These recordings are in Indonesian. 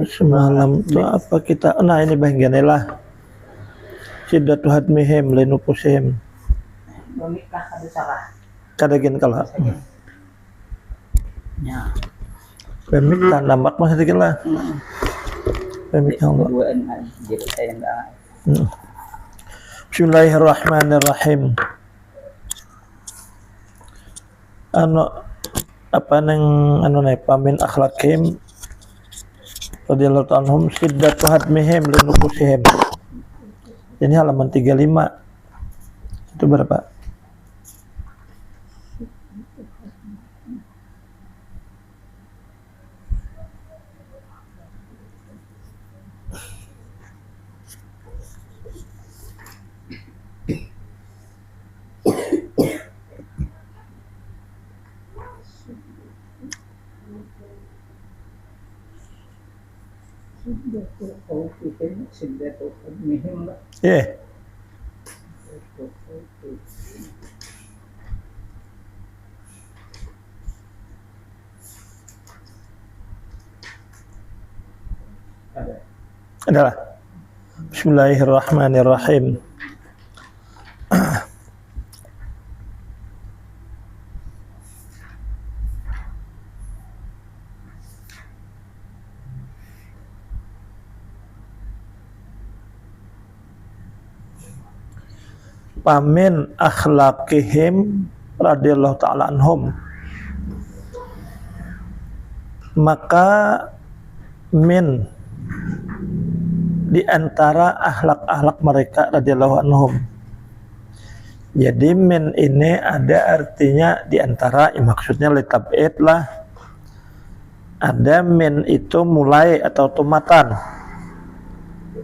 Semalam itu apa kita, nah ini bagiannya lah Siddatu hadmihim linupusihim Memikah kada salah. kadagin kala Ya. pemik tanamak masih dikit lah pemik Allah. Buan jadi saya enggak. Bismillahirrahmanirrahim. Apa neng pamin akhlakim radhiyallahu anhum siddatu hadmihim linupusihim. Ini halaman 35. Itu berapa? Yeah. Adalah Bismillahirrahmanirrahim. Pamin akhlaqihim radhiyallahu ta'ala anhum, maka min di antara akhlak-akhlak mereka radhiyallahu anhum. Jadi min ini ada artinya di antara, maksudnya litab'id lah. Ada min itu mulai atau tumatan,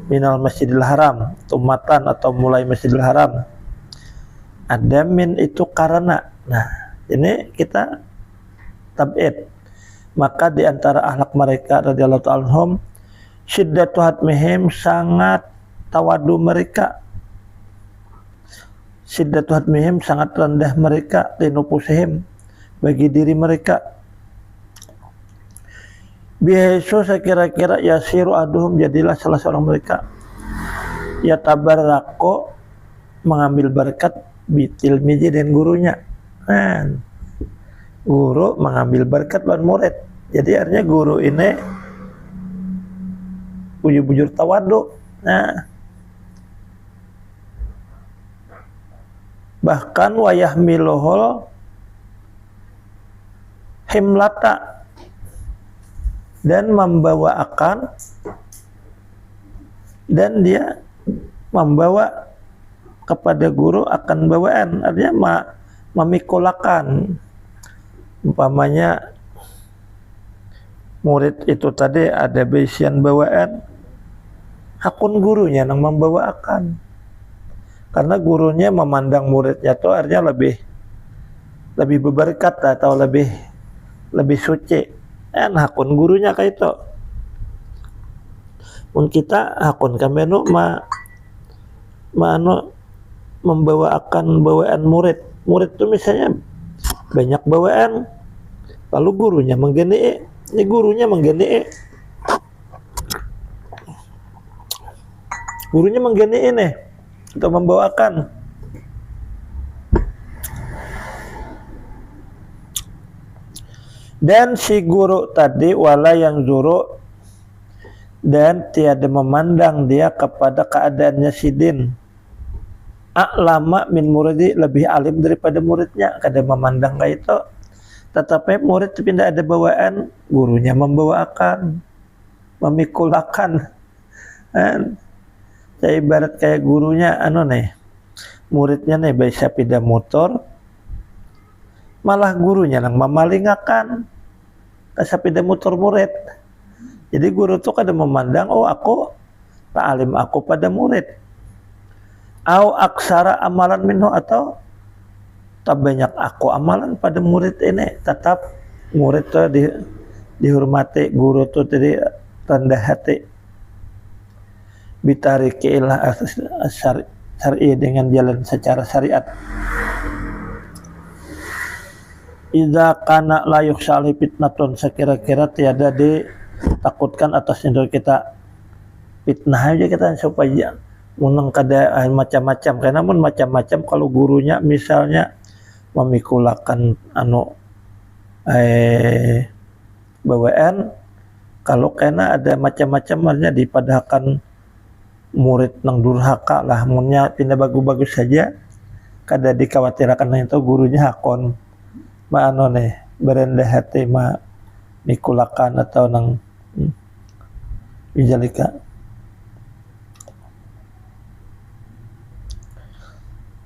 minal masjidil haram, tumatan atau mulai masjidil haram. Ada min itu karena. Nah, ini kita tab'id. Maka di antara akhlak mereka radhiyallahu ta'ala anhum syiddatu hadmihim, sangat tawadu mereka. Syiddatu hadmihim, sangat rendah mereka, linupusihim, bagi diri mereka. Bihaitsu sekira-kira yasiru aduhum, jadilah salah seorang mereka ya tabarrako, mengambil berkat bitil miji dan gurunya. Nah, guru mengambil berkat lawan murid. Jadi artinya guru ini bujur-bujur tawadu. Nah, bahkan wayahmiluhul himlata, dan membawa akan, dan dia membawa kepada guru akan bawaan, artinya memikulakan. Umpamanya murid itu tadi ada bisian bawaan, hakun gurunya yang membawa akan, karena gurunya memandang muridnya itu artinya lebih berberkat atau lebih suci. Hakun gurunya kayak itu. Mun kita hakun kamenu membawa akan bawaan murid itu misalnya banyak bawaan, lalu gurunya menggeni, ini gurunya menggeni, ini untuk membawakan. Dan si guru tadi wala yang zuru, dan tiada memandang dia kepada keadaannya sidin, a'lama min muridi, lebih alim daripada muridnya, kada memandang kayak itu. Tetapi murid tidak ada bawaan, gurunya membawakan, memikulakan. Saya ibarat kayak gurunya muridnya bisa pindah motor, malah gurunya yang memalingakan kasapida motor murid. Jadi guru tuh kada memandang, oh aku tak alim aku pada murid, au aksara amalan minhu, atau tak banyak aku amalan pada murid ini. Tetap murid tuh dihormati, guru tuh jadi rendah hati, bitariki ilah syar'i dengan jalan secara syariat. Idza kana la yukhsali fitnatun, sekira-kira tiada ditakutkan atasnya dari kita fitnah aja kita supaya menang kada macam-macam, karena pun macam-macam kalau gurunya misalnya memikulakan BWN, kalau kena ada macam-macamnya dipadahkan murid nang durhaka lah, munnya pindah bagus-bagus saja kada dikhawatirkan itu gurunya hakon berendah hati mikulakan atau nang bijalika.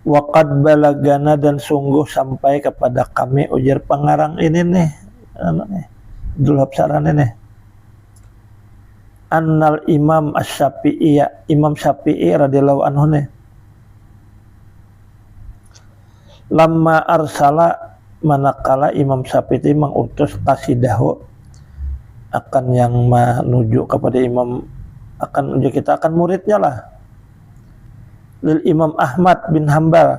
Waqad balagana, dan sungguh sampai kepada kami, ujar pengarang ini nih Abdul Habsaran ini, annal Imam Asy-Syafi'i, Imam Syafi'i radhiyallahu anhu nih, lamma arsala, manakala Imam Syafi'i mengutus qasidahu akan yang menuju kepada Imam, akan kita akan muridnya lah, lil Imam Ahmad bin Hambal,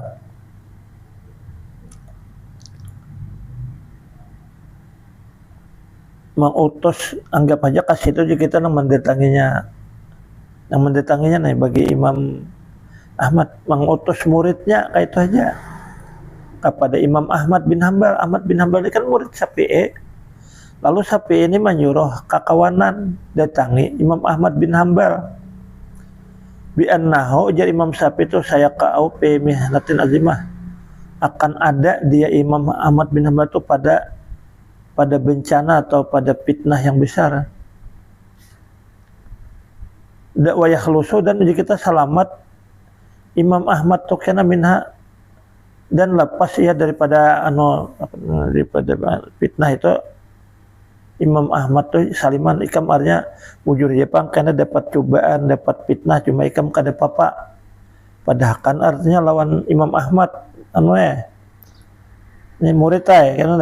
mengutus, anggap aja kasih itu kita yang mendatanginya nih bagi Imam Ahmad, mengutus muridnya kayak itu aja kepada Imam Ahmad bin Hambal. Ahmad bin Hambal ini kan murid Syafi'i, lalu Syafi'i ini menyuruh kakawanan datangi Imam Ahmad bin Hambal, bi annahu, jadi Imam Syafi'i itu saya kau pe mihnatin azimah, akan ada dia Imam Ahmad bin Hambal itu pada bencana atau pada fitnah yang besar. Wa yakhlusu, dan kita selamat Imam Ahmad tuh kena minha, dan lepas ia daripada fitnah itu. Imam Ahmad tuh saliman, ikam artinya mujur Jepang karena dapat cobaan, dapat fitnah, cuma ikam kada papa. Padahal kan artinya lawan Imam Ahmad ini murid kan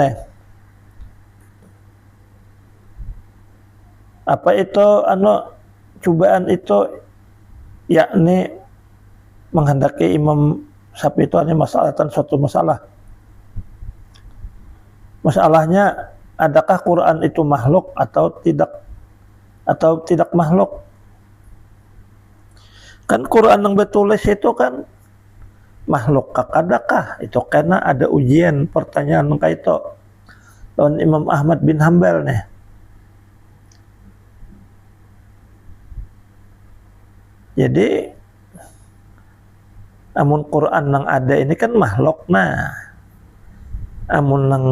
apa itu cobaan itu, yakni menghendaki Imam Syafi'i itu hanya suatu masalah. Masalahnya, adakah Quran itu makhluk atau tidak makhluk? Kan Quran yang bertulis itu kan makhluk kakadakah? Itu karena ada ujian pertanyaan kayak itu lawan Imam Ahmad bin Hambal nih. Jadi amun Quran yang ada ini kan makhluk, nah amun yang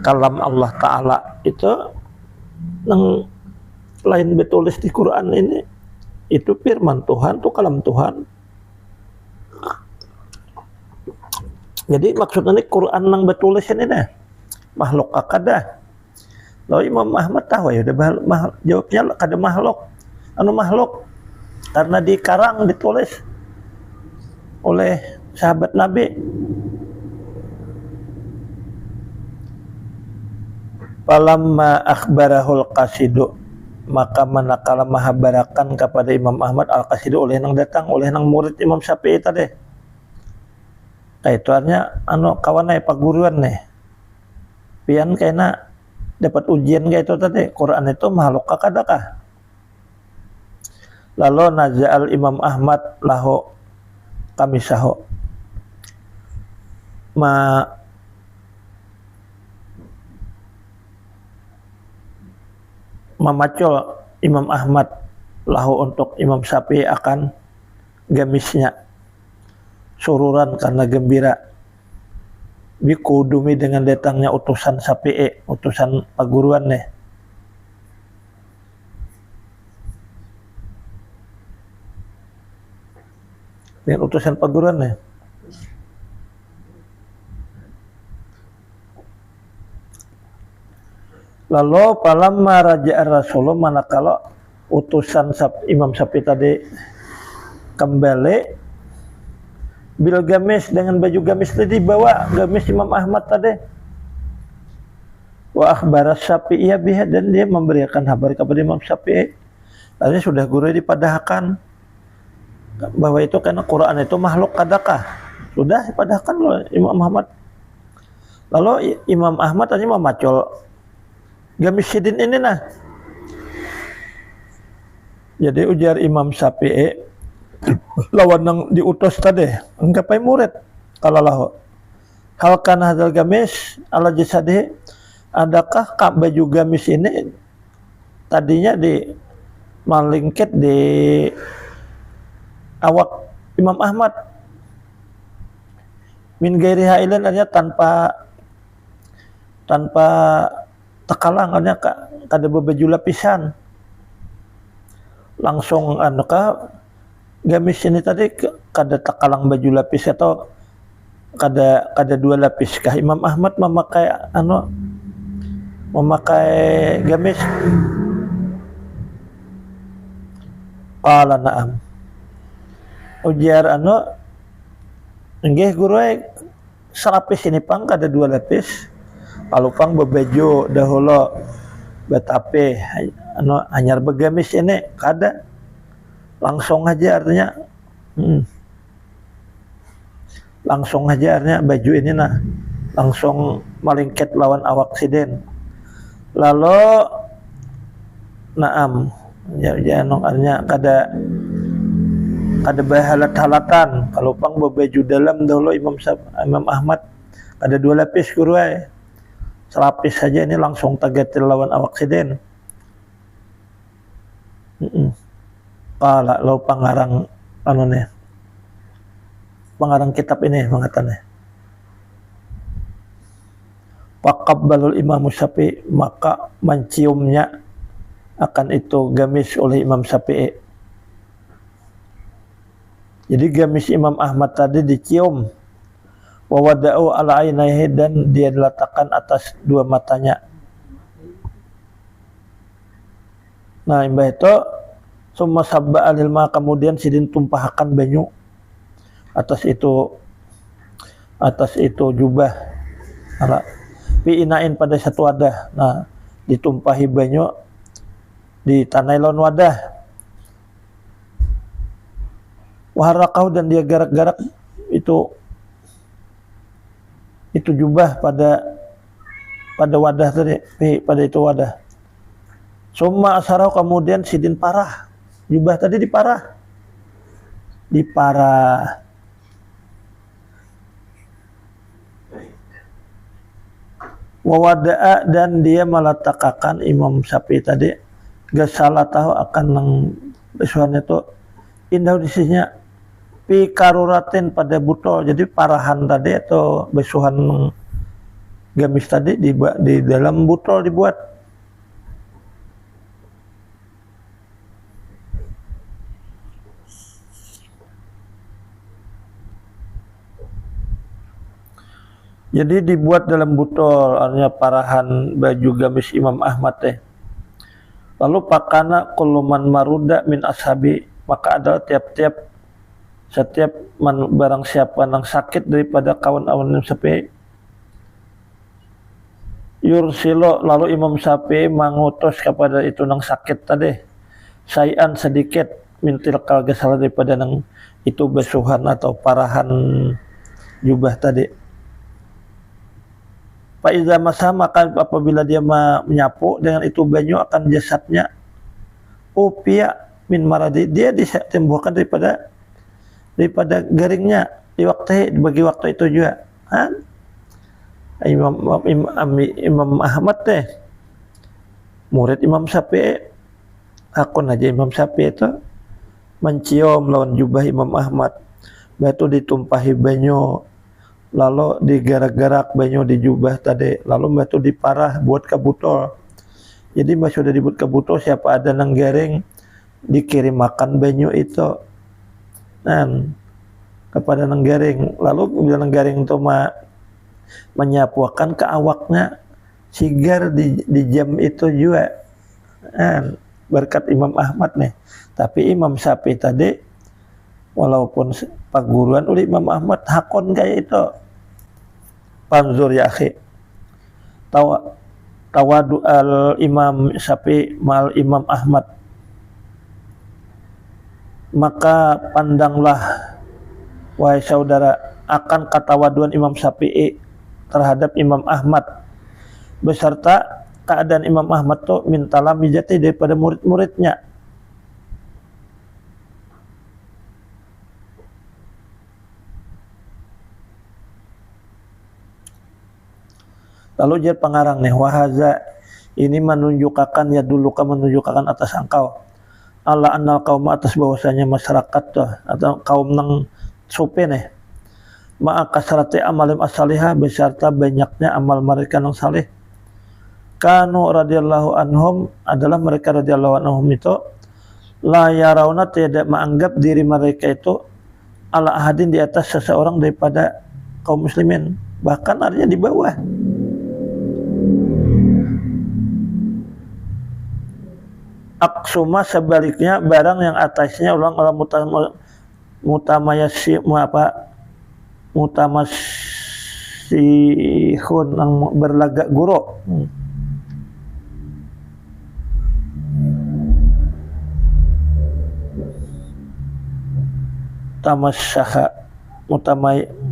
kalam Allah Ta'ala itu yang lain bertulis di Quran ini, itu firman Tuhan, itu kalam Tuhan. Jadi maksudnya ini Quran yang bertulis ini dah makhluk akadah. Lalu Imam Ahmad tahu ya udah jawabnya kada makhluk, makhluk karena dikarang ditulis oleh sahabat Nabi. Falamma akhbarahul qasidu, maka manakala mahabarakan kepada Imam Ahmad al-qasidu oleh nang datang oleh nang murid Imam Syafi'i tadi. Kaitannya kawanai paguruan nih. Pian kena dapat ujian kayak itu tadi, Quran itu makhluk kakadakah? Lalu nazal Imam Ahmad lahu kamisahu, memacul Imam Ahmad lahu untuk Imam Syafi'i akan gamisnya, sururan karena gembira, bikudumi dengan datangnya utusan Syafi'i, utusan paguruan nih. Dengan utusan paguruan nih. Lalu palamma raja'a Rasulullah, manakala utusan Imam Syafi'i tadi kembali, bil gamis, dengan baju gamis tadi dibawa gamis Imam Ahmad tadi. Wa akhbara Syafi'i biha, dan dia memberikan kabar kepada Imam Syafi'i. Artinya sudah guru dipadahkan bahwa itu karena Quran itu makhluk kadakah. Sudah dipadahkan oleh Imam Ahmad. Lalu Imam Ahmad tadi memacul gamis sidin ini nah. Jadi ujar Imam Syafi'i, lawan yang diutus tadi, enggapai murid. Kalau lahu, hal kana hadzal gamis ala jasadi, adakah baju gamis ini tadinya di malingkit di awak Imam Ahmad min gairi hailan, artinya tanpa tekalang, artinya kada bebaju lapisan. Langsung gamis ini tadi kada tekalang baju lapis atau kada dua lapis kah? Imam Ahmad memakai gamis. Qala na'am. Ujar nggih guru selapis ini pang kada dua lapis. Kalau pang bebejo dahulu betape anyar begamis ini kada. Langsung aja artinya langsung aja artinya baju ini nah langsung malingket lawan awak siden. Lalu naam ya artinya kada bahalat-halatan. Kalau pang berbaju dalam dahulu Imam Ahmad ada dua lapis guru selapis saja ini langsung tagatil lawan awak siden. Pala lo pangarang pangarang kitab ini mengatakannya. Faqabbalul Imam Syafi'i, maka menciumnya akan itu gamis oleh Imam Syafi'i. Jadi gamis Imam Ahmad tadi dicium. Wa wada'u ala ainaihi, dan dia diletakkan atas dua matanya. Nah, imbah itu summa sabba alil ma, kemudian sidin tumpahkan banyu atas itu jubah. Fi inain, pada satu wadah. Nah, ditumpahi banyu di tanah lawan wadah. Waharakau, dan dia garak-garak itu jubah pada wadah tadi, pada itu wadah. Summa asarau, kemudian sidin parah jubah tadi diparah. Wawada'a, dan dia meletakkan Imam Syafi'i tadi gasalah tahu akan nang besuhan itu indah disisnya pi karuratin, pada butol. Jadi parahan tadi atau besuhan gamis tadi di dalam butol dibuat. Jadi dibuat dalam butol, artinya parahan baju gamis Imam Ahmad teh. Lalu pakana kuluman maruda min ashabi, maka adalah setiap barang siapa yang sakit daripada kawan-kawan Imam Syafi'i, yursilo, lalu Imam Syafi'i mengutus kepada itu nang sakit tadi sayan sedikit mintil kalgasal, daripada nang itu besuhan atau parahan jubah tadi. Faiza masa, maka apabila dia menyapu dengan itu banyu akan jasadnya, upia min maradi, dia disembuhkan daripada garingnya bagi waktu itu juga. Imam Ahmad teh murid Imam Syafi'i. Akun aja Imam Syafi'i itu mencium lawan jubah Imam Ahmad, batu ditumpahi banyu, lalu digarak-garak banyu di jubah tadi, lalu batu diparah buat ke butol. Jadi mbak sudah dibuat ke butol, siapa ada nang garing dikirim makan banyu itu kepada nang garing. Lalu bila nang garing itu menyapuakan ke awaknya sigar di jam itu juga berkat Imam Ahmad nih. Tapi Imam Syafi'i tadi walaupun paguruan oleh Imam Ahmad hakon kayak itu. Panzur ya akhi, tahu tawadu al Imam Syafi'i mal Imam Ahmad, maka pandanglah wahai saudara akan ketawaduan Imam Syafi'i terhadap Imam Ahmad beserta keadaan Imam Ahmad tuh mintalah mijati daripada murid-muridnya. Lalu dia pengarang nih, wahaza ini menunjukkan ya dulu menunjukkan atas engkau Allah annal kaum atas bahwasanya masyarakat tuh atau kaum nang supe nih ma'a kasrati amalim asalihah beserta banyaknya amal mereka nang saleh kanu radhiyallahu anhum adalah mereka radhiyallahu anhum itu la yarawna tidak menganggap diri mereka itu ala ahadin di atas seseorang daripada kaum muslimin, bahkan artinya di bawah. Aksuma sebaliknya barang yang atasnya ulang mutamasihun yang berlagak guru. Tamasyaha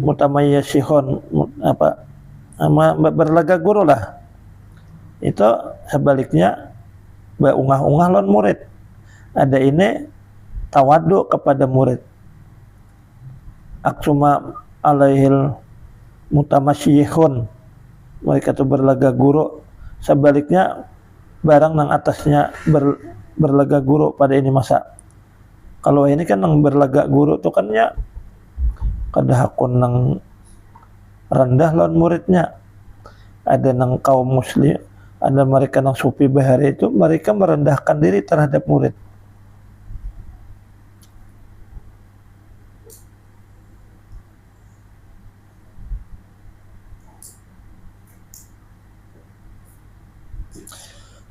mutamayasihun berlagak guru lah. Itu sebaliknya ungah-ungah lawan murid. Ada ini tawadu kepada murid. Aksuma alaihil mutamasyihun, mereka itu berlaga guru. Sebaliknya barang nang atasnya berlaga guru pada ini masa. Kalau ini kan nang berlaga guru itu kan ya kadahakun nang rendah lawan muridnya. Ada nang kaum muslim, ada mereka nang sufi bahari itu mereka merendahkan diri terhadap murid.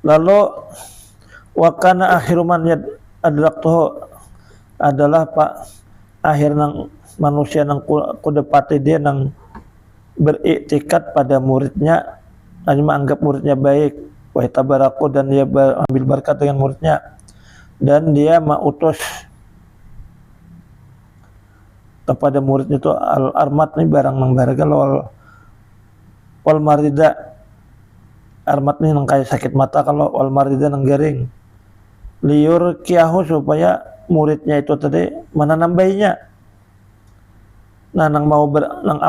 Lalu wakana akhiruman adraktuhu adalah pak akhir nang manusia nang kudepati dia nang beriktikad pada muridnya, hanya menganggap muridnya baik, wa tabaraku dan dia ambil berkat dengan muridnya, dan dia mautus kepada murid itu al armat nih barang nang baraga wal marida. Armat nih nang kayak sakit mata, kalau wal marida nang garing. Liur kiahu supaya muridnya itu tadi menanam bayinya. Nah nang mau nang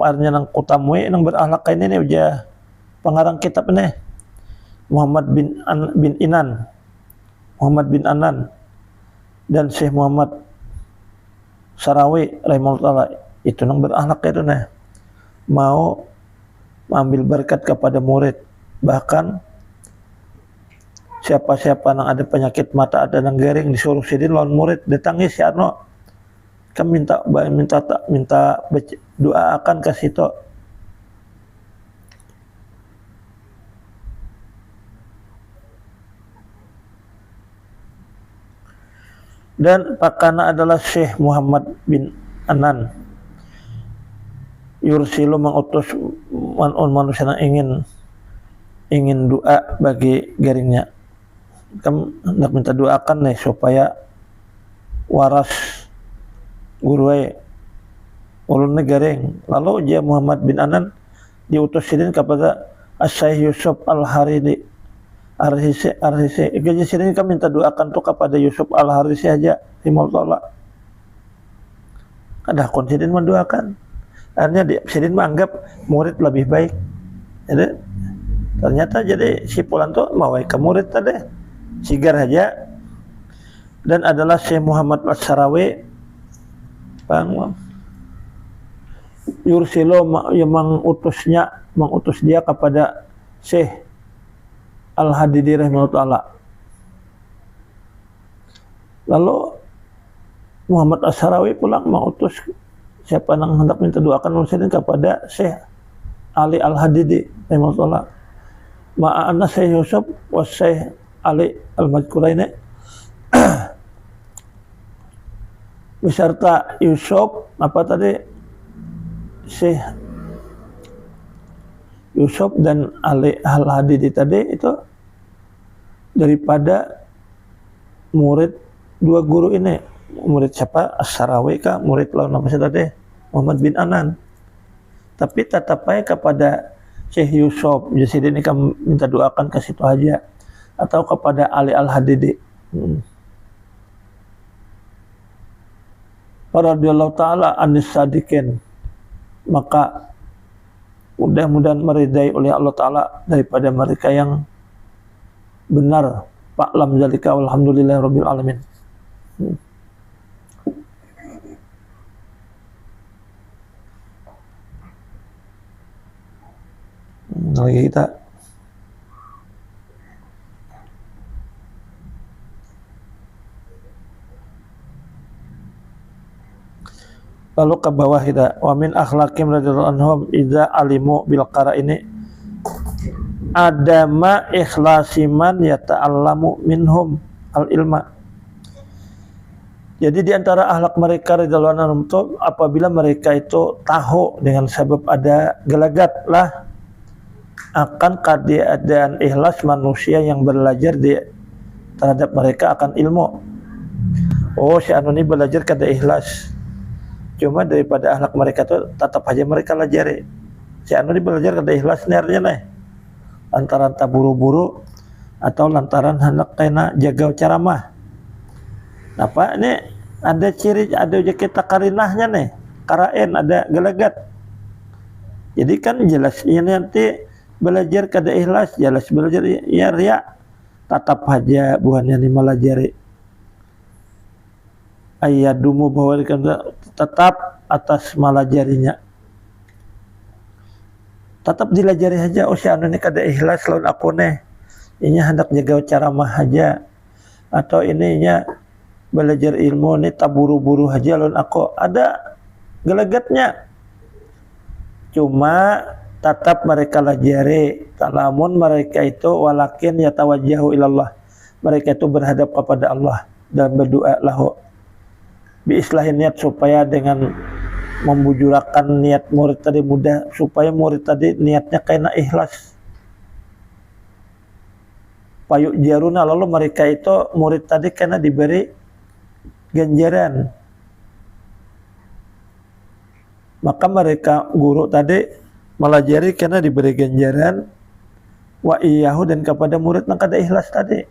artinya nang kutamui nang berakhlak ini nih uja pengarang kitab ini Muhammad bin Anan dan Syekh Muhammad Sarawi rahimahullah, itu nang berakhlak itu nih mau mengambil berkat kepada murid. Bahkan siapa-siapa nang ada penyakit mata, ada nang garing, disuruh sidin lawan murid datangi si Arno kan minta doa akan ke situ. Dan pakana adalah Syekh Muhammad bin Anan yursilu mengutus manusia yang ingin doa bagi garingnya. Kamu hendak minta doakan nih supaya waras guruai ulunnya garing. Lalu dia Muhammad bin Anan diutus sidin kepada Syekh Yusuf Al-Harisi Arhisi. Gaji sidin kami minta doakan tuh kepada Yusuf Al-Harisi aja rahimahullah. Ada konsidin mendoakan. Akhirnya sidin menganggap murid lebih baik. Jadi ternyata jadi si Pulan tuh mau ke murid tadi sigar aja. Dan adalah Syekh Muhammad Al-Sarawi yursilo yang mengutus dia kepada Syekh Al-Hadidi rahimahullah. Lalu Muhammad Al-Sarawi pulang mengutus siapa yang hendak minta doakan muslimin kepada Syekh Ali Al-Hadidi rahimahullah. Ma'ana Syekh Yusuf wa Syekh Ali Al-Madkuraini beserta Yusuf Syekh Yusuf dan Ali Al-Hadidi tadi itu daripada murid dua guru ini. Murid siapa? As-Sarawi kah? Murid lawan apa tadi? Muhammad bin Anan. Tapi tetap aja kepada Syekh Yusuf. Jadi ini kami minta doakan ke situ aja. Atau kepada Ali Al-Hadidi. Radhiyallahu ta'ala anis sadiqin. Maka mudah-mudahan meridai oleh Allah Ta'ala daripada mereka yang benar. Fa'lam zalika walhamdulillahi rabbil alamin. Lagi kita lalu ke bawah kita, wa min akhlaqim radhiyallahu anhum idza alimu bil qara'ini adama ikhlasiman yata'allamu minhum al ilma. Jadi di antara akhlak mereka radhiyallahu anhum itu apabila mereka itu tahu dengan sebab ada gelagat lah akan keadaan ikhlas manusia yang belajar terhadap mereka akan ilmu. Oh, si anu ini belajar kada ikhlas. Cuma daripada akhlak mereka tuh tetap aja mereka lajari. Si anu ini belajar kada ikhlas nih artinya nih. Lantaran taburu-buru atau lantaran hendak kena jaga ceramah. Apa ini ada ciri, ada kita karinahnya nih. Karaen ada gelagat. Jadi kan jelas ini nanti belajar kada ikhlas, jelas belajar ya ria. Tatap aja buahnya nih melajari. Ayadumu bahwa tetap atas malajarinya. Tetap dilajari aja. Oh si anu ini kada ikhlas lawan aku nih. Ini hendak jaga ceramah aja. Atau ininya belajar ilmu nih taburu-buru aja lawan aku. Ada gelagatnya. Cuma tetap mereka lajari. Namun mereka itu walakin yatawajjahu ilallah. Mereka itu berhadap kepada Allah dan berdoa lahu. Biislahin niat supaya dengan membujurakan niat murid tadi mudah supaya murid tadi niatnya kena ikhlas. Payuk jaruna lalu mereka itu murid tadi kena diberi ganjaran. Maka mereka guru tadi melajari kena diberi ganjaran wa iyahu dan kepada murid yang kada ikhlas tadi.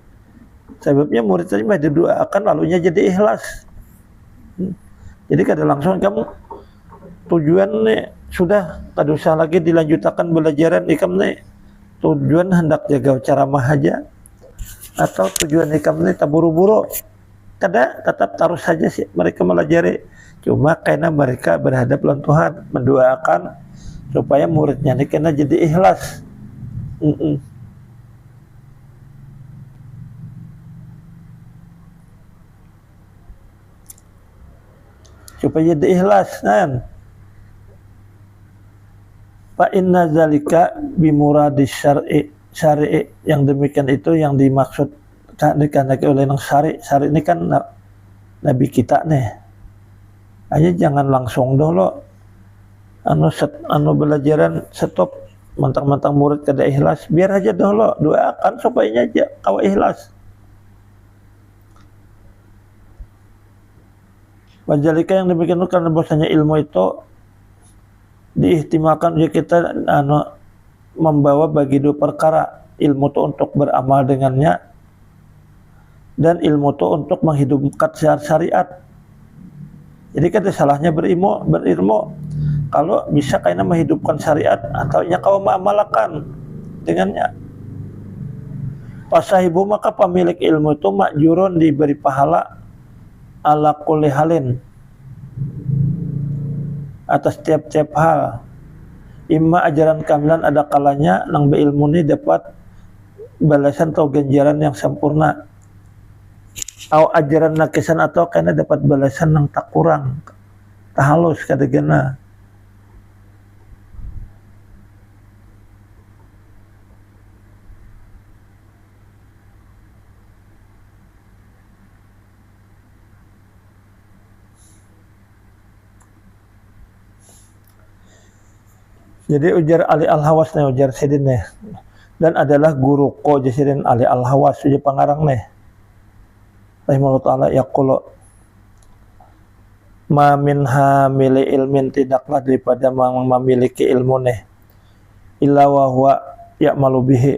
Sebabnya murid tadi mah didoakan lalunya jadi ikhlas. Jadi kada langsung kamu tujuan nih sudah kada usah lagi dilanjutkan belajaran ikam nih tujuan hendak jaga ceramah aja atau tujuan ikam nih taburu-buru kada tetap taruh saja sih mereka melajari cuma karena mereka berhadap lawan Tuhan mendoakan supaya muridnya nih kena jadi ikhlas. Supaya jadi ikhlas kan. Fa inna zalika bimuradis syar'i yang demikian itu yang dimaksud dikehendaki oleh yang syari ini kan nabi kita nih. Aja jangan langsung dulu anu belajaran stop mentang-mentang murid kada ikhlas biar aja dulu doakan supaya aja kau ikhlas. Wajalika yang demikian itu karena bahwasanya ilmu itu diihtimalkan jika kita membawa bagi dua perkara, ilmu itu untuk beramal dengannya dan ilmu itu untuk menghidupkan syariat. Jadi kan salahnya berilmu kalau bisa kayaknya menghidupkan syariat atau nya kau mengamalkan dengannya. Pasahibu maka pemilik ilmu itu makjurun diberi pahala ala kulli halin atas tiap-tiap hal. Imma ajaran kamilan ada kalanya nang beilmu ini dapat balasan atau ganjaran yang sempurna. Atau ajaran nakisan atau karena dapat balasan yang tak kurang. Tak halus kadagana. Jadi ujar Ali Al-Hawas nih, ujar Sidin nih. Dan adalah guru ko Sidin Ali Al-Hawas ujar pangarang nih. Rahimahullah ta'ala yaqulu ma min hamili ilmin, tidaklah daripada memiliki ilmu nih illa wa huwa ya'malu bihi,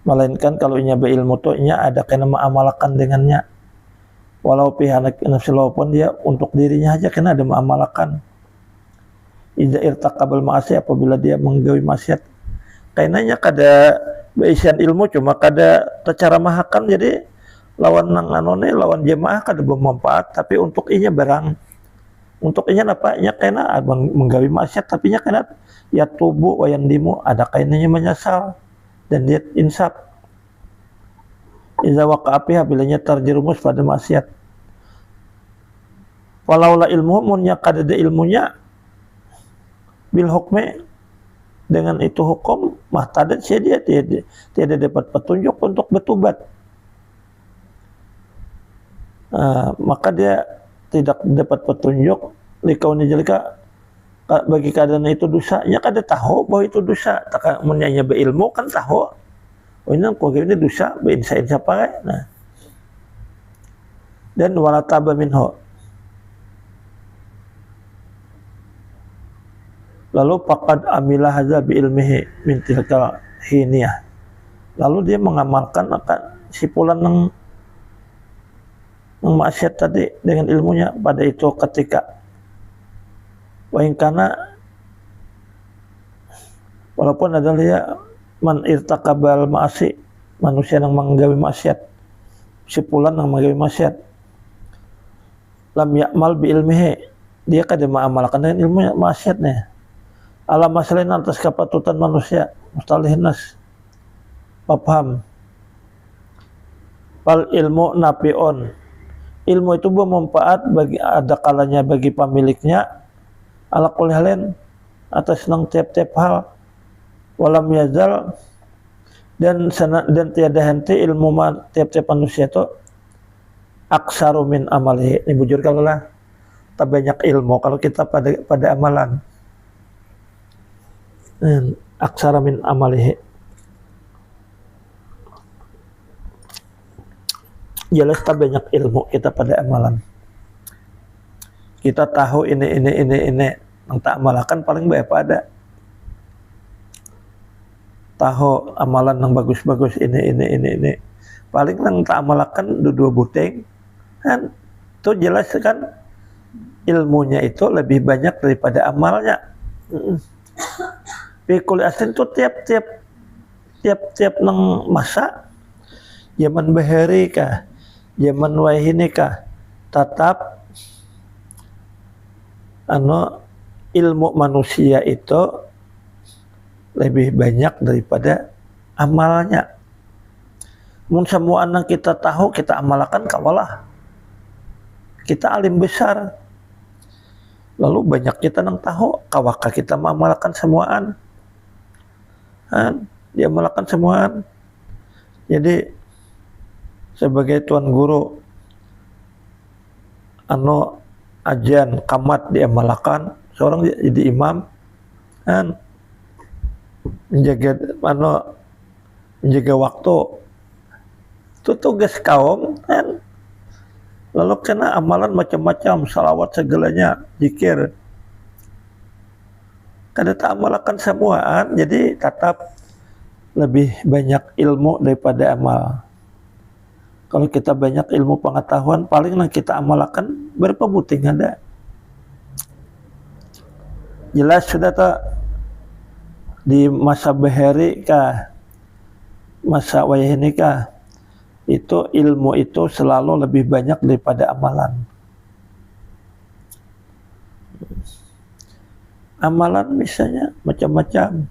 melainkan kalau inya berilmu tuh inya ada kena mengamalkan dengannya, walau pihak nafsi, walaupun dia untuk dirinya aja kena ada mengamalkan. Idza irtaqabal ma'asi, apabila dia menggawi maksiat, kainanya kada beisian ilmu cuma kada secara mahakan, jadi lawan nang anone lawan jemaah kada bermanfaat, tapi untuk inya barang, untuk inya apa inya kena menggawi maksiat, tapi inya kena ya tubuh wayan dimu, ada kainanya menyesal dan dia insaf. Iza waqa'a fiha, bilanya terjerumus pada maksiat. Walaula ilmu munnya kada ada ilmunya bil hukme, dengan itu hukum mahtadat dia tidak dapat petunjuk untuk bertobat. Maka dia tidak dapat petunjuk likauni jalika, bagi keadaan itu dosanya kada tahu bahwa itu dosa. Tak menyanyi berilmu kan tahu, oh ini ini dosa, beinsa-insa pakai. Nah, dan wala taba minhu, lalu faqad amila hadza bi ilmihi min tilkal hiniyah, lalu dia mengamalkan akan sipulan yang maksiat tadi dengan ilmunya pada itu ketika. Wa in kana, walaupun adalah ya man irtaqabal ma'asi, manusia yang menggawi maksiat, sipulan yang menggawi maksiat, lam ya'mal bi ilmihi, dia kada mengamalkan dengan ilmunya maksiatnya, ala masalin atas kepatutan manusia, mustalihin nas, paham. Fal ilmu nafi'un, ilmu itu bermanfaat bagi ada kalanya bagi pemiliknya, ala kulli halin, atas nang tiap-tiap hal, walam yazal, dan tiada henti ilmu tiap-tiap manusia itu aksaru min amalihi. Ini bujur kalau lah tak banyak ilmu kalau kita pada amalan. Aksara min amalihi, jelas tak banyak ilmu kita pada amalan. Kita tahu ini yang tak amalkan paling baik pada tahu amalan yang bagus-bagus ini paling yang tak amalkan dua buting kan, itu jelas kan ilmunya itu lebih banyak daripada amalnya. Pikul asin itu tiap nang masa, zaman bahari kah, zaman wahini kah, tetap ilmu manusia itu lebih banyak daripada amalnya. Mun semua anak kita tahu kita amalkan kawalah kita alim besar, lalu banyak kita nang tahu kawakah kita mengamalkan semuaan, dia amalkan semuaan. Jadi sebagai tuan guru ajan kamat dia amalkan, seorang jadi imam kan, menjaga waktu itu tugas kaum kan. Lalu kena amalan macam-macam, salawat segalanya, zikir, kada tak amalkan semuaan, jadi tetap lebih banyak ilmu daripada amal. Kalau kita banyak ilmu pengetahuan, paling yang kita amalkan berapa buting ada. Jelas sudah tak di masa bahari kah, masa wayahini kah, itu ilmu itu selalu lebih banyak daripada amalan. Amalan misalnya macam-macam,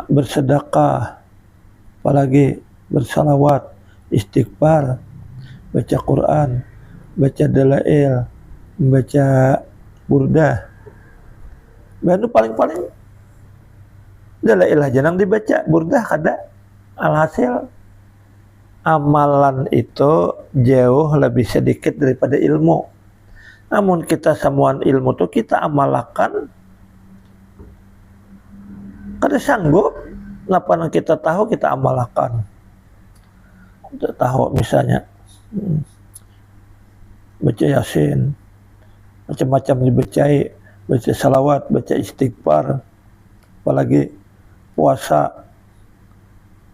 bersedekah, apalagi bersalawat, istighfar, baca Quran, baca dalail, baca burdah. Baru paling-paling dalail aja nang dibaca, burdah kada. Alhasil amalan itu jauh lebih sedikit daripada ilmu. Namun kita semuaan ilmu itu kita amalkan, kada sanggup. Napa yang kita tahu kita amalkan. Kita tahu misalnya baca yasin, macam-macam dibacai, baca salawat, baca istighfar, apalagi puasa,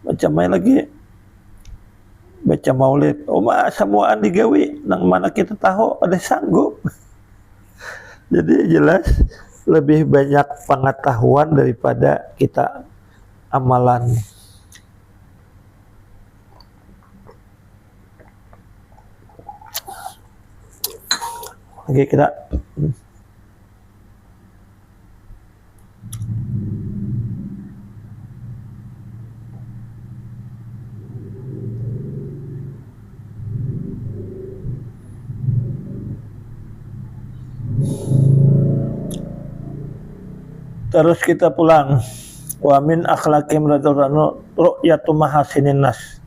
macam mana lagi baca maulid. Semuaan digawi nang mana kita tahu ada sanggup. Jadi jelas lebih banyak pengetahuan daripada kita amalan. Oke, kita terus kita pulang. Wa min akhlaqim radhiyallahu ru'yatu mahasinin nas.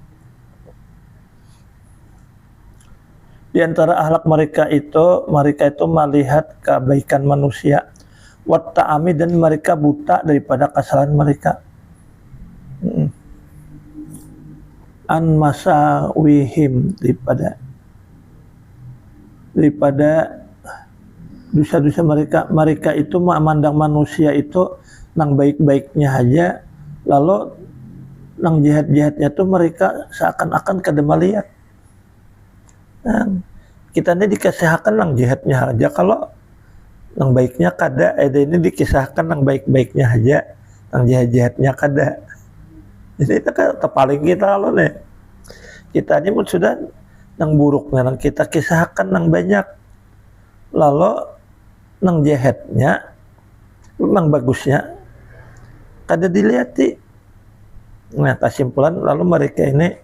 Di antara akhlak mereka itu melihat kebaikan manusia. Wa ta'ami, dan mereka buta daripada kesalahan mereka. An masawihim, daripada dosa-dosa mereka itu memandang manusia itu nang baik-baiknya aja, lalu nang jahat-jahatnya tuh mereka seakan-akan kada melihat. Nah, kita ini dikisahkan nang jahatnya aja, kalau nang baiknya kada. Ini dikisahkan nang baik-baiknya aja, nang jahat-jahatnya kada. Jadi itu kan terpaling kita loh nih. Kita ini pun sudah nang buruknya nang kita kisahkan nang banyak, lalu nang jahatnya, nang bagusnya kada dilihati. Nah, kesimpulan lalu mereka ini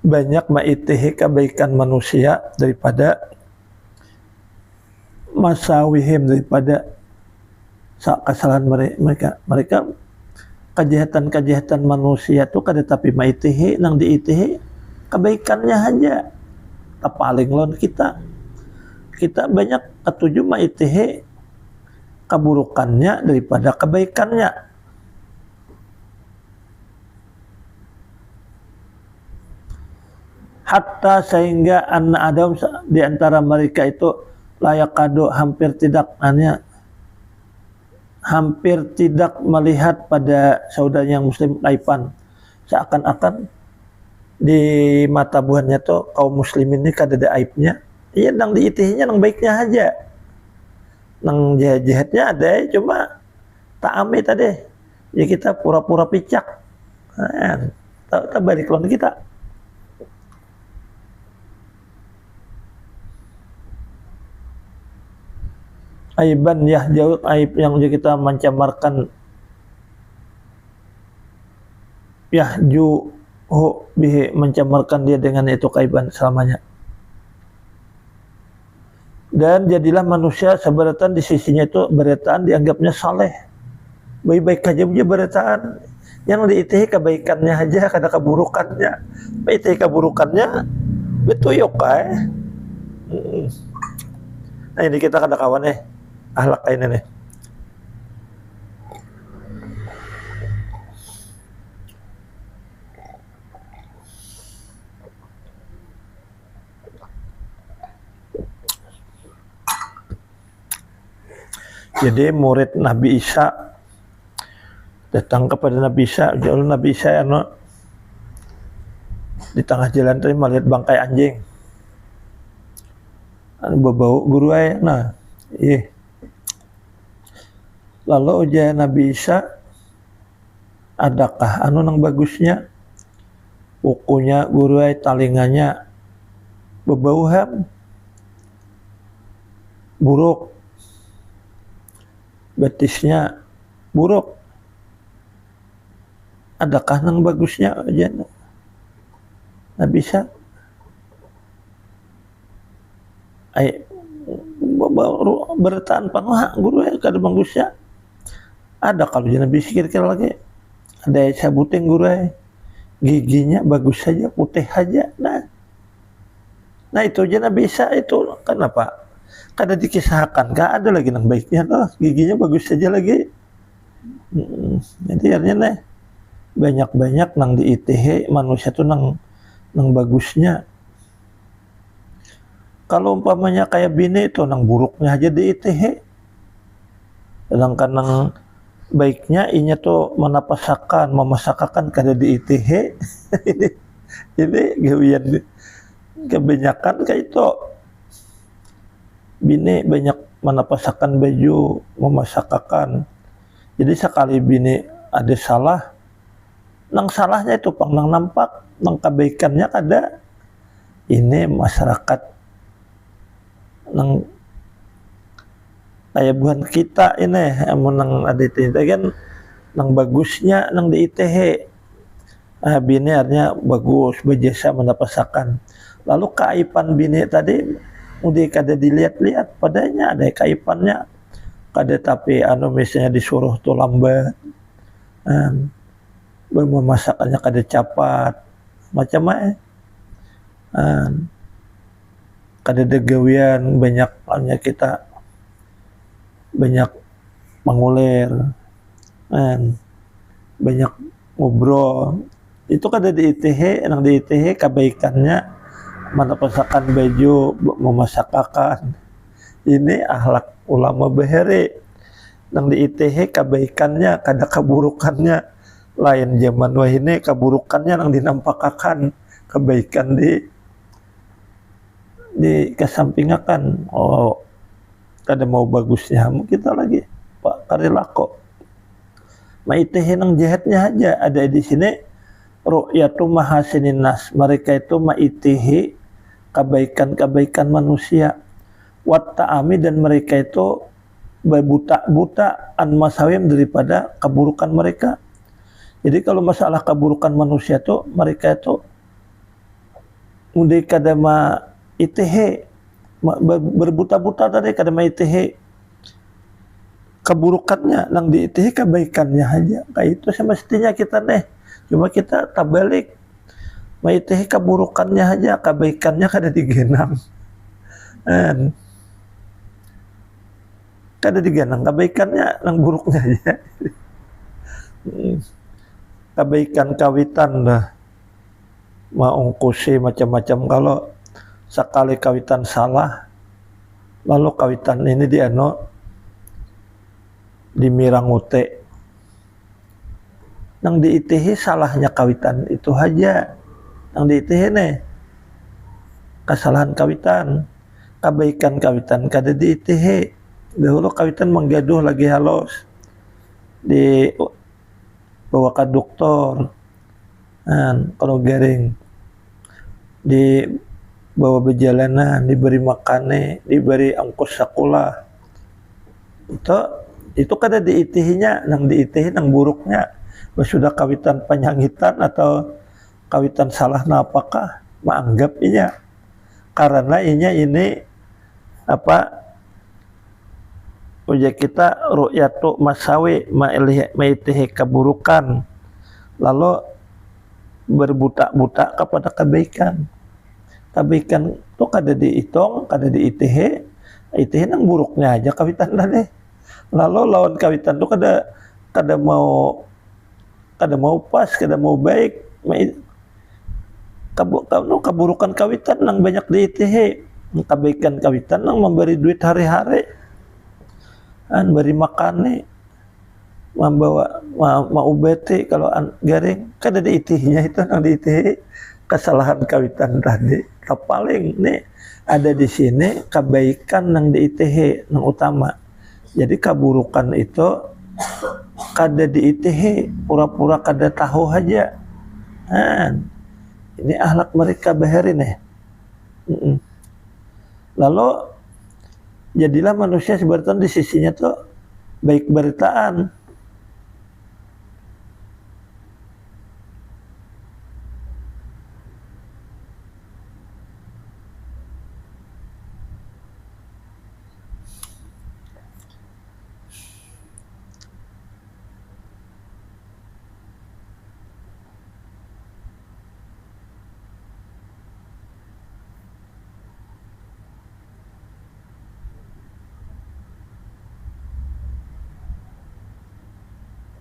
banyak maitihi kebaikan manusia daripada masawihim, daripada kesalahan mereka kejahatan manusia itu kada tapi maitihi, nang diitihi kebaikannya aja. Paling lon kita banyak ketujuh maitihi keburukannya daripada kebaikannya. Hatta sehingga anak Adam di antara mereka itu layak kado hampir tidak melihat pada saudaranya yang muslim aiban, seakan-akan di mata buahnya tuh kaum muslimin ini kada ada aibnya. Iya, nang diitihinya nang baiknya aja, nang jahat-jahatnya ada, cuma ta'ami tadi ya kita pura-pura picak. Nah, balik lawan kita. Aiban ya, jauh aib yang kita mencamarkan, ya juhu bihi, mencamarkan dia dengan itu kaiban selamanya. Dan jadilah manusia seberatan di sisinya itu berataan dianggapnya saleh, baik-baik aja punya berataan, yang diitihi kebaikannya aja, kada keburukannya. Diitihi keburukannya betul yuk Nah, ini kita kada kawan ahlak ini nih. Jadi murid Nabi Isa datang kepada Nabi Isa, jauh Nabi Isa di tengah jalan tadi melihat bangkai anjing. Berbau guru nah, iya. Lalu ujar Nabi Isa, adakah nang bagusnya? Bukunya guru talinganya berbau ham, buruk, betisnya buruk. Adakah nang bagusnya aja? Nabi Isa, bertahan panah guru kada bagusnya. Ada kalau jangan kira-kira lagi, ada sabuting guru giginya bagus saja, putih aja. Nah itu aja Nabi Isa itu kenapa? Kada dikisahkan, gak ada lagi nang baiknya loh, giginya bagus saja lagi. Jadi artinya nih banyak-banyak nang di ITH manusia tuh nang bagusnya. Kalau umpamanya kayak bini itu nang buruknya aja di ITH. Sedangkan nang baiknya inya tuh memasakakan kada di ITH. ini ini gawian kebanyakan kayak itu. Bini banyak menapasakan baju, memasakakan. Jadi sekali bini ada salah, nang salahnya itu pang nang nampak, nang kebaikannya kada. Ini masyarakat nang kayak bukan kita ini, nang ada itu kan nang bagusnya nang di ITH. Bini artinya bagus, berjasa menapasakan. Lalu keaiban bini tadi udah kada dilihat-lihat, padanya ada kaipannya. Kada tapi misalnya disuruh tuh lambat, memasakannya kada cepat, macam kada degawian banyak hanya kita banyak mengulir, banyak ngobrol. Itu kada di ITH, nang di ITH kebaikannya menapasakan baju, memasakakan. Ini akhlak ulama bahari. Nang di ITH kebaikannya, kada keburukannya. Lain zaman wah ini keburukannya nang dinampakakan, kebaikan di kesampingakan. Oh, kada mau bagusnya kita lagi Pak Karilako. Ma ITH nang jahatnya aja ada di sini. Ru'yatu mahasinin nas, mereka itu ma ITH kebaikan-kebaikan manusia. Wat ta'ami, dan mereka itu berbuta-buta an masawim daripada keburukan mereka. Jadi kalau masalah keburukan manusia tuh mereka itu udah kada ma ITH berbuta-buta tadi kada ma ITH keburukannya, nang di ITH kebaikannya aja. Kayak itu semestinya kita deh. Cuma kita tabalik, ma ITH keburukannya aja, kebaikannya kada digenang. Kada digenang kebaikannya, nang buruknya aja. Kebaikan kawitan dah maungkusi macam-macam. Kalau sekali kawitan salah, lalu kawitan ini dimirangute. Nang di ITH salahnya kawitan itu aja. Nang di ITH nih kesalahan kawitan, kebaikan kawitan kada di ITH. Dahulu kawitan menggaduh lagi halus, di bawa ke dokter, kalau garing di bawa berjalanan, diberi makannya, diberi ongkos sekolah. Itu kada di ITH-nya, nang di ITH nang buruknya. Sudah kawitan penyangitan atau kawitan salah apakah menganggap inya, karena inya ini apa uja kita ru'yatu masawi ma'itihi keburukan, lalu berbuta-buta kepada kebaikan. Kebaikan itu kada dihitung, kada di ITH. ITH nang buruknya aja kawitan tadi. Lalu lawan kawitan itu kada mau pas, kada mau baik. Keburukan kawitan nang banyak di ITH. Kebaikan kawitan nang memberi duit hari-hari, beri makan nih, membawa mau bete kalau garing kada di ITH-nya itu nang di ITH. Kesalahan kawitan tadi paling nih ada di sini kebaikan nang di ITH nang utama. Jadi keburukan itu kada di ITH, pura-pura kada tahu aja. Ini akhlak mereka bahari nih. Lalu jadilah manusia sebenarnya di sisinya tuh baik beritaan.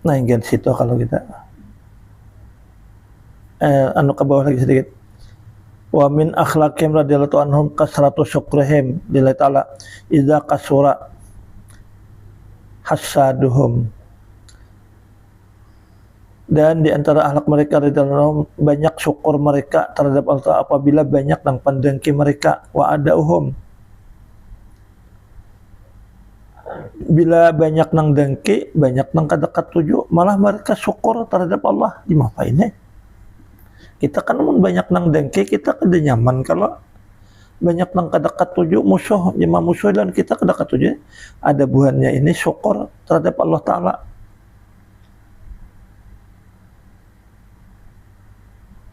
Nah, yang situ kalau kita anu ke bawah lagi sedikit. Wa min akhlaqihim radhiyallahu anhum kasratu syukrihim lillahi ta'ala idza kasura hasaduhum. Dan di antara akhlak mereka radhiyallahu anhum banyak syukur mereka terhadap Allah apabila banyak nang pandengki mereka, wa adauhum, bila banyak nang dengki, banyak nang kadekat tuju, malah mereka syukur terhadap Allah. Gimana ini? Kita kan banyak nang dengki, kita kada nyaman kalau banyak nang kadekat tuju musuh, jema musuh dan kita kadekat tuju. Ada buahnya ini syukur terhadap Allah Ta'ala.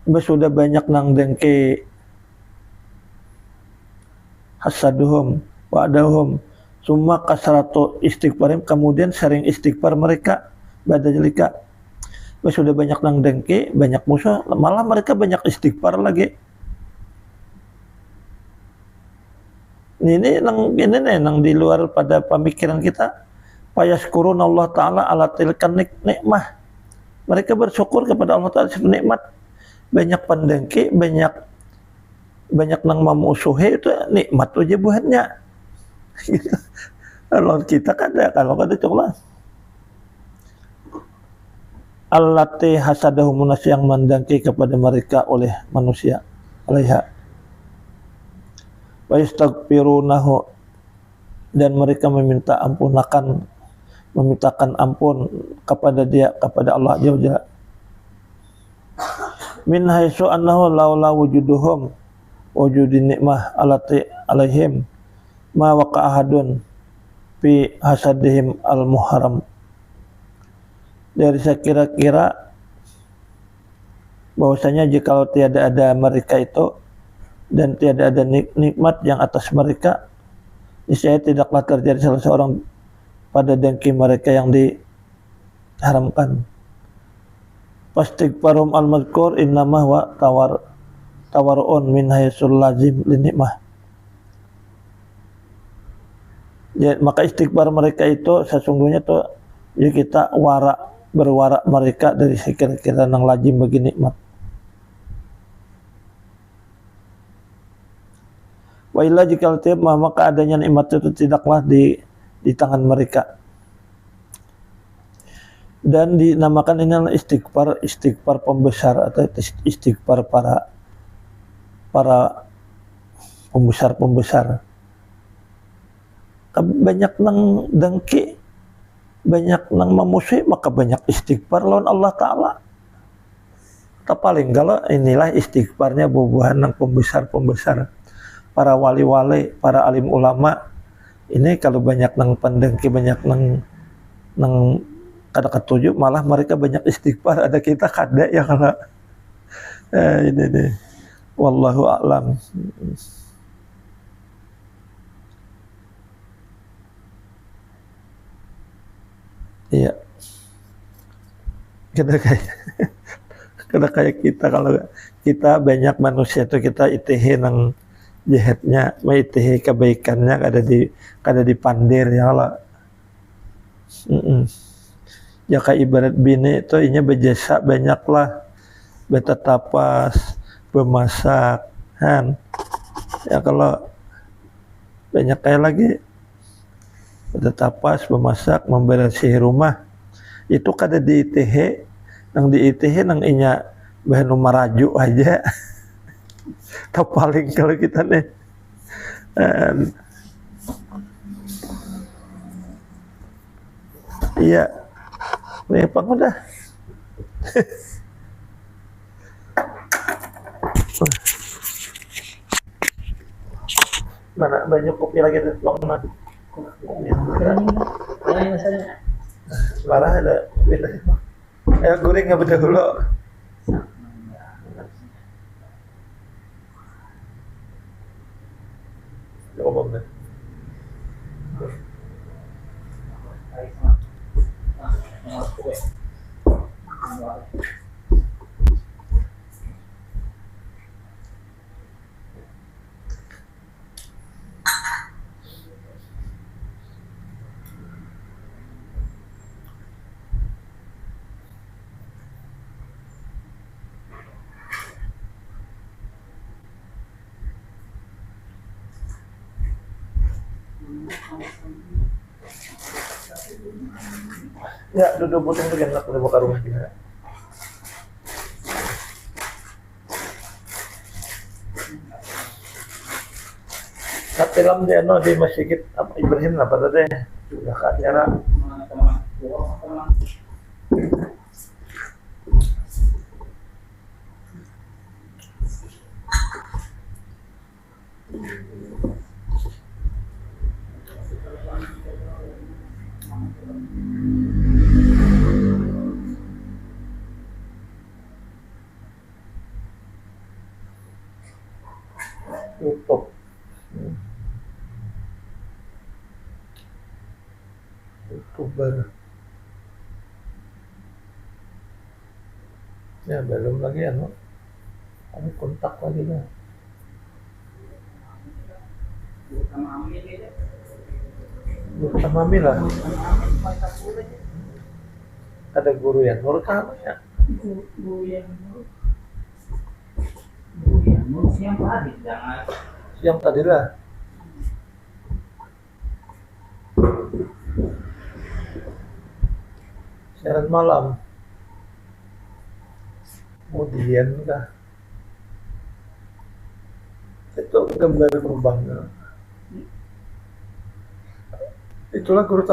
Sudah banyak nang dengki hasaduhum wa adahum summa kasratu istighfarim, kemudian sering istighfar mereka badajalika. Sudah banyak nang dengki, banyak musuh, malah mereka banyak istighfar lagi. Ini nang di luar pada pemikiran kita. Fayaskurun Allah Ta'ala ala tilkan nikmah. Mereka bersyukur kepada Allah Ta'ala sebagai nikmat. Banyak pendengki, banyak nang memusuhi, itu nikmat aja buahnya. Kalau kita kalau coba allati hasadahum nas, yang mendengki kepada mereka oleh manusia alaiha, wa yastaghfirunahu, dan mereka memintakan ampun kepada dia, kepada Allah Jalla min haitsu annahu laula wujuduhum wujudin nikmah allati alaihim ma waqa ahadun fi hasadihim al muharram. Dari saya kira-kira bahwasanya jika tiada ada mereka itu dan tiada ada nikmat yang atas mereka, niscaya tidaklah terjadi salah seorang pada dengki mereka yang diharamkan. Fastighfarum al-madhkur innamah wa tawarun min haitsul lazim linikmah. Ya, maka istighfar mereka itu sesungguhnya tuh ya kita berwarak mereka dari sekira-kira nang lazim bagi nikmat. Wa illa jika maka adanya nikmat itu tidaklah di tangan mereka. Dan dinamakan ini adalah istighfar pembesar atau istighfar para pembesar. Banyak nang dengki, banyak nang memusuhi, maka banyak istighfar lawan Allah Ta'ala. Tak paling kalau inilah istighfarnya bubuhan nang pembesar para wali-wali, para alim ulama. Ini kalau banyak nang pendengki, banyak nang kada ketujuh, malah mereka banyak istighfar. Ada kita kada ya kalau ini nih. Wallahu a'lam. Iya. Kada kayak kita, kalau kita banyak manusia itu kita itihi nang jahatnya, itihi kebaikannya kada dipandir ya Allah. Ya kayak ibarat bini itu inya berjasa banyaklah, betatapas, bemasak kan. Ya kalau banyak kayak lagi betatapas, bemasak, membersih rumah, itu kada diitihi nang inya bahan maraju aja. Tak paling kalau kita nih iya memang udah mana banyak kopi lagi tuh mana parah ada beda goreng nggak betul dulu ngomong deh. Ya, duduk puting bagian nak udah buka rumah juga. Nanti lam dia no di masjid apa Ibrahim apa tadi sudah ke acara Teman-teman. YouTube. YouTuber. Ya belum lagi ya no. Kami kontak lagi ya. Sama Amin gitu. Bukan mami lah. Sama Amin masa pula aja. Ada guru yang nurut kamu ya. Bu yang ngurus yang tadi jangan. Siang tadi lah. Siaran malam. Kemudian kah? Itu gambar terbang. Itulah guru